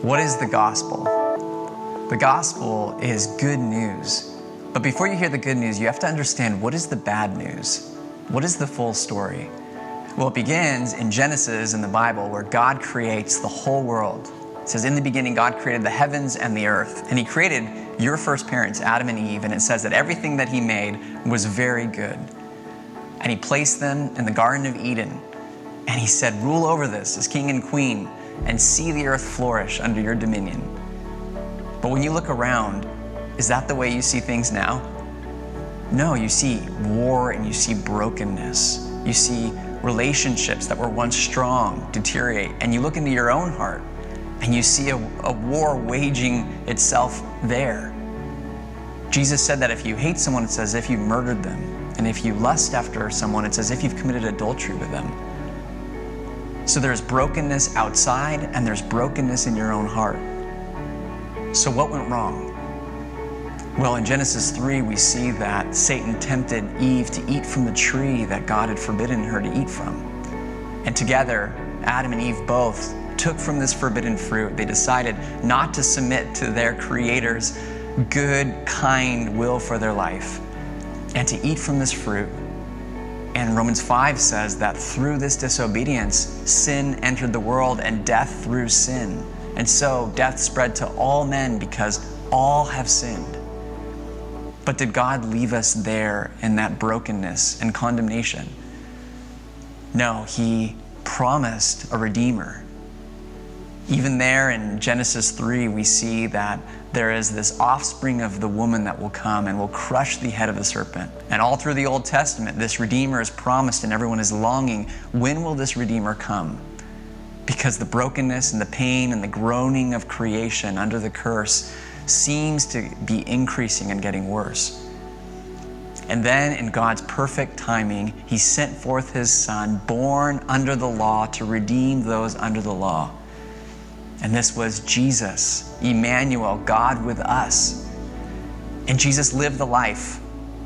What is the gospel? The gospel is good news. But before you hear the good news, you have to understand, what is the bad news? What is the full story? Well, it begins in Genesis in the Bible, where God creates the whole world. It says, in the beginning, God created the heavens and the earth. And he created your first parents, Adam and Eve. And it says that everything that he made was very good. And he placed them in the Garden of Eden. And he said, rule over this as king and queen, and see the earth flourish under your dominion. But when you look around, is that the way you see things now? No, you see war and you see brokenness. You see relationships that were once strong deteriorate. And you look into your own heart and you see a war waging itself there. Jesus said that if you hate someone, it's as if you murdered them. And if you lust after someone, it's as if you've committed adultery with them. So there's brokenness outside and there's brokenness in your own heart. So what went wrong? Well, in Genesis 3, we see that Satan tempted Eve to eat from the tree that God had forbidden her to eat from. And together, Adam and Eve both took from this forbidden fruit. They decided not to submit to their Creator's good, kind will for their life and to eat from this fruit. And Romans 5 says that through this disobedience, sin entered the world and death through sin. And so death spread to all men because all have sinned. But did God leave us there in that brokenness and condemnation? No, he promised a Redeemer. Even there in Genesis 3, we see that there is this offspring of the woman that will come and will crush the head of the serpent. And all through the Old Testament, this Redeemer is promised and everyone is longing, when will this Redeemer come? Because the brokenness and the pain and the groaning of creation under the curse seems to be increasing and getting worse. And then in God's perfect timing, he sent forth his Son, born under the law, to redeem those under the law. And this was Jesus, Emmanuel, God with us. And Jesus lived the life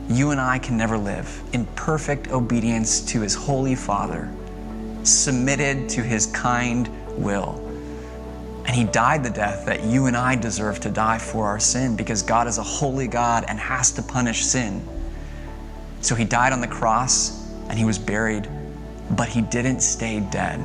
you and I can never live, in perfect obedience to his holy Father, submitted to his kind will. And he died the death that you and I deserve to die for our sin, because God is a holy God and has to punish sin. So he died on the cross and he was buried, but he didn't stay dead.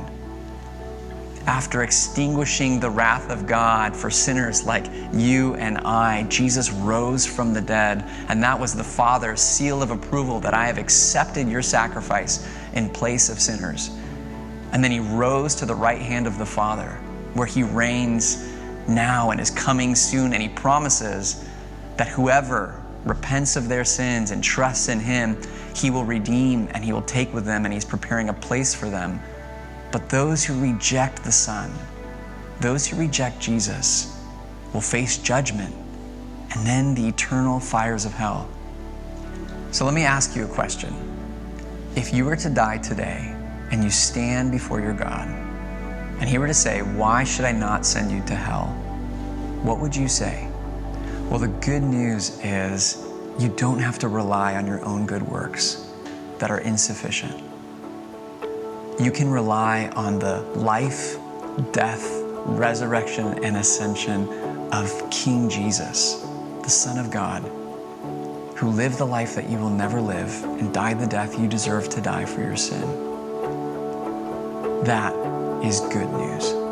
After extinguishing the wrath of God for sinners like you and I, Jesus rose from the dead, and that was the Father's seal of approval that I have accepted your sacrifice in place of sinners. And then he rose to the right hand of the Father, where he reigns now and is coming soon, and he promises that whoever repents of their sins and trusts in him, he will redeem and he will take with them, and he's preparing a place for them. But those who reject the Son, those who reject Jesus, will face judgment and then the eternal fires of hell. So let me ask you a question. If you were to die today and you stand before your God, and he were to say, why should I not send you to hell? What would you say? Well, the good news is you don't have to rely on your own good works that are insufficient. You can rely on the life, death, resurrection, and ascension of King Jesus, the Son of God, who lived the life that you will never live and died the death you deserve to die for your sin. That is good news.